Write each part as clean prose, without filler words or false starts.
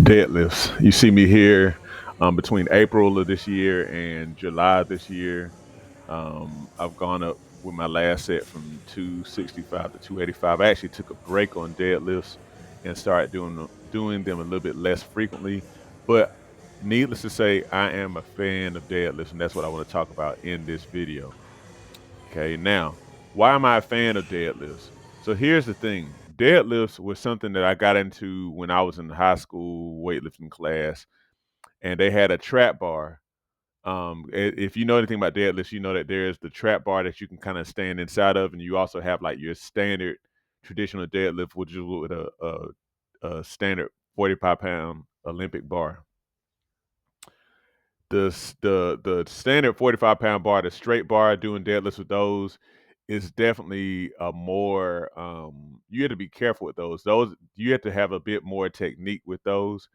Deadlifts. You see me here between April of this year and July this year. I've gone up with my last set from 265 to 285. I actually took a break on deadlifts and started doing them a little bit less frequently. But needless to say, I am a fan of deadlifts, and that's what I want to talk about in this video. Okay, now, why am I a fan of deadlifts? So here's the thing. Deadlifts was something that I got into when I was in high school weightlifting class, and they had a trap bar. If you know anything about deadlifts, you know that there's the trap bar that you can kind of stand inside of, and you also have like your standard traditional deadlift, which is with a standard 45-pound Olympic bar. The standard 45-pound bar, the straight bar, doing deadlifts with those is definitely a more you have to be careful with those. Those you have to have a bit more technique with those,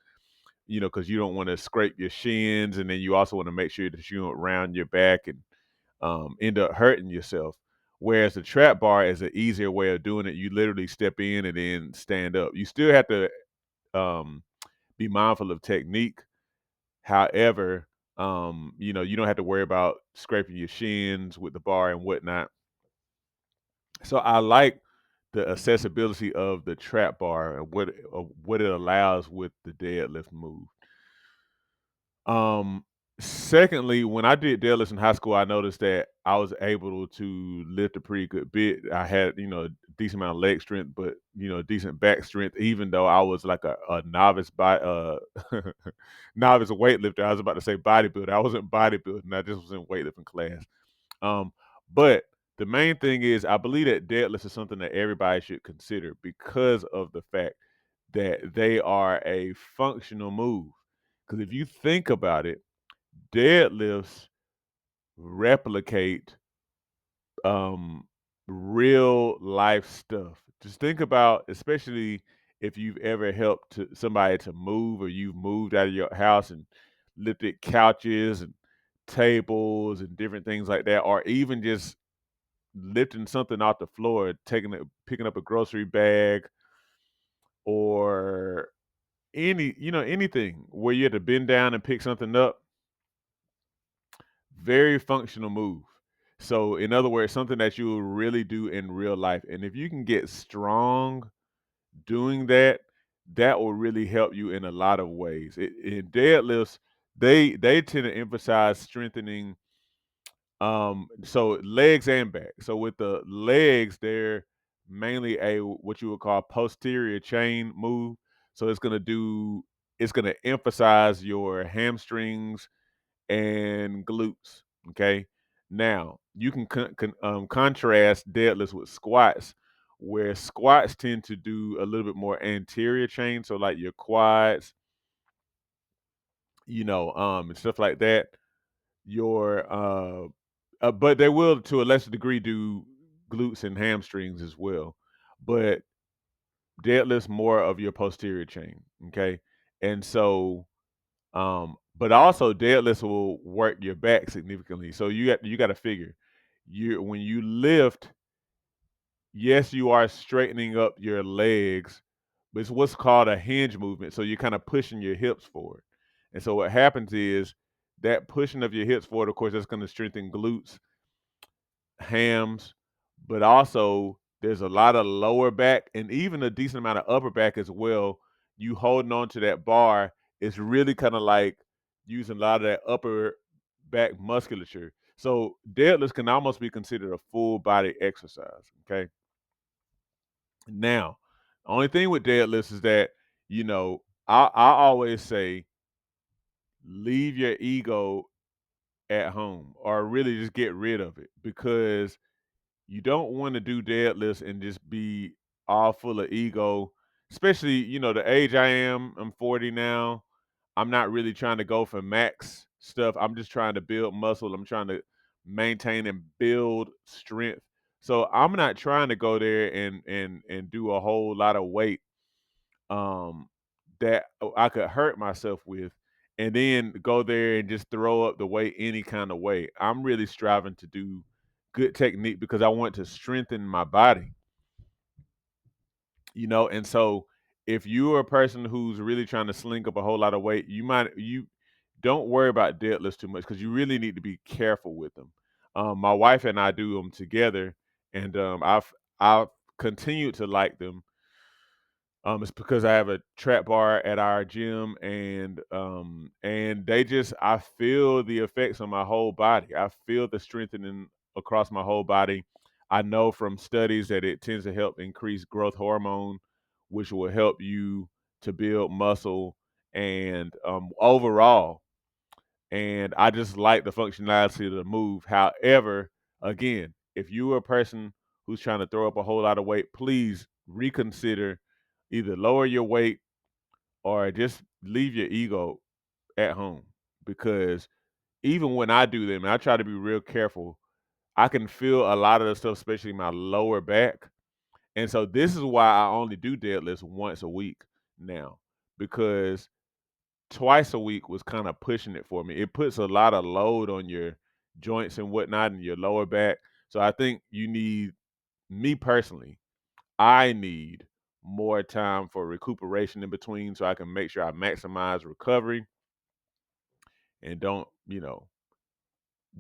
because you don't want to scrape your shins, and then you also want to make sure that you don't round your back and end up hurting yourself. Whereas the trap bar is an easier way of doing it. You literally step in and then stand up. You still have to um, be mindful of technique. However, you don't have to worry about scraping your shins with the bar and whatnot. So I like the accessibility of the trap bar and what it allows with the deadlift move. Um, Secondly, when I did deadlifts in high school, I noticed that I was able to lift a pretty good bit. I had, a decent amount of leg strength, but decent back strength, even though I was like a novice novice weightlifter. I was about to say bodybuilder. I wasn't bodybuilding, I just was in weightlifting class. But the main thing is I believe that deadlifts is something that everybody should consider because of the fact that they are a functional move. Because if you think about it, deadlifts replicate um, real life stuff. Just think about, especially if you've ever helped somebody to move, or you've moved out of your house and lifted couches and tables and different things like that, or even just lifting something off the floor, picking up a grocery bag, or anything where you had to bend down and pick something up. Very functional move. So, in other words, something that you will really do in real life. And if you can get strong doing that, that will really help you in a lot of ways. In deadlifts, they tend to emphasize strengthening so legs and back. So with the legs, they're mainly a what you would call posterior chain move. So it's gonna emphasize your hamstrings and glutes. Okay. Now you can contrast deadlifts with squats, where squats tend to do a little bit more anterior chain, so like your quads, and stuff like that. Your but they will to a lesser degree do glutes and hamstrings as well. But deadlifts more of your posterior chain. Okay. And so but also deadlifts will work your back significantly. So you got to figure you when you lift, yes, you are straightening up your legs, but it's what's called a hinge movement. So you're kind of pushing your hips forward. And so what happens is that pushing of your hips forward, of course, that's going to strengthen glutes, hams, but also there's a lot of lower back and even a decent amount of upper back as well. You holding on to that bar is really kind of like using a lot of that upper back musculature. So deadlifts can almost be considered a full body exercise. Okay. Now, the only thing with deadlifts is that, I always say leave your ego at home, or really just get rid of it, because you don't want to do deadlifts and just be all full of ego, especially, the age I am. I'm 40 now. I'm not really trying to go for max stuff. I'm just trying to build muscle. I'm trying to maintain and build strength. So I'm not trying to go there and do a whole lot of weight um that I could hurt myself with, and then go there and just throw up the weight any kind of way. I'm really striving to do good technique because I want to strengthen my body, and so if you are a person who's really trying to sling up a whole lot of weight, you don't worry about deadlifts too much because you really need to be careful with them. My wife and I do them together, and I've continued to like them. It's because I have a trap bar at our gym, and they just I feel the effects on my whole body. I feel the strengthening across my whole body. I know from studies that it tends to help increase growth hormone, which will help you to build muscle and overall. And I just like the functionality of the move. However, again, if you are a person who's trying to throw up a whole lot of weight, please reconsider, either lower your weight or just leave your ego at home. Because even when I do them, and I try to be real careful, I can feel a lot of the stuff, especially my lower back. And so this is why I only do deadlifts once a week now, because twice a week was kind of pushing it for me. It puts a lot of load on your joints and whatnot and your lower back. So I think you need, me personally, I need more time for recuperation in between so I can make sure I maximize recovery and don't,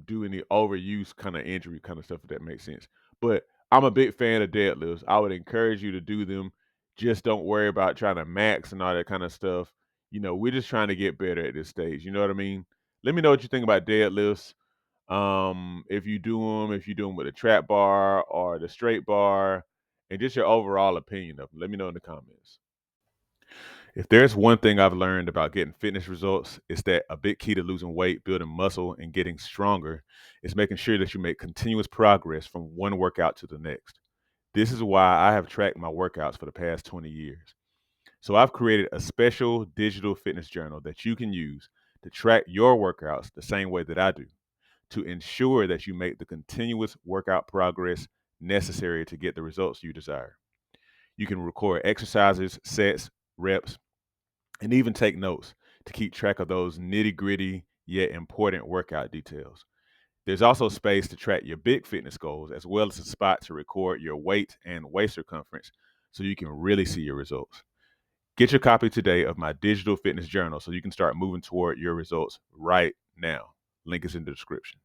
do any overuse kind of injury kind of stuff, if that makes sense. But I'm a big fan of deadlifts. I would encourage you to do them. Just don't worry about trying to max and all that kind of stuff. We're just trying to get better at this stage. You know what I mean? Let me know what you think about deadlifts. If you do them with a trap bar or the straight bar, and just your overall opinion of them. Let me know in the comments. If there's one thing I've learned about getting fitness results, it's that a big key to losing weight, building muscle, and getting stronger is making sure that you make continuous progress from one workout to the next. This is why I have tracked my workouts for the past 20 years. So I've created a special digital fitness journal that you can use to track your workouts the same way that I do, to ensure that you make the continuous workout progress necessary to get the results you desire. You can record exercises, sets, reps, and even take notes to keep track of those nitty gritty yet important workout details. There's also space to track your big fitness goals, as well as a spot to record your weight and waist circumference so you can really see your results. Get your copy today of my digital fitness journal so you can start moving toward your results right now. Link is in the description.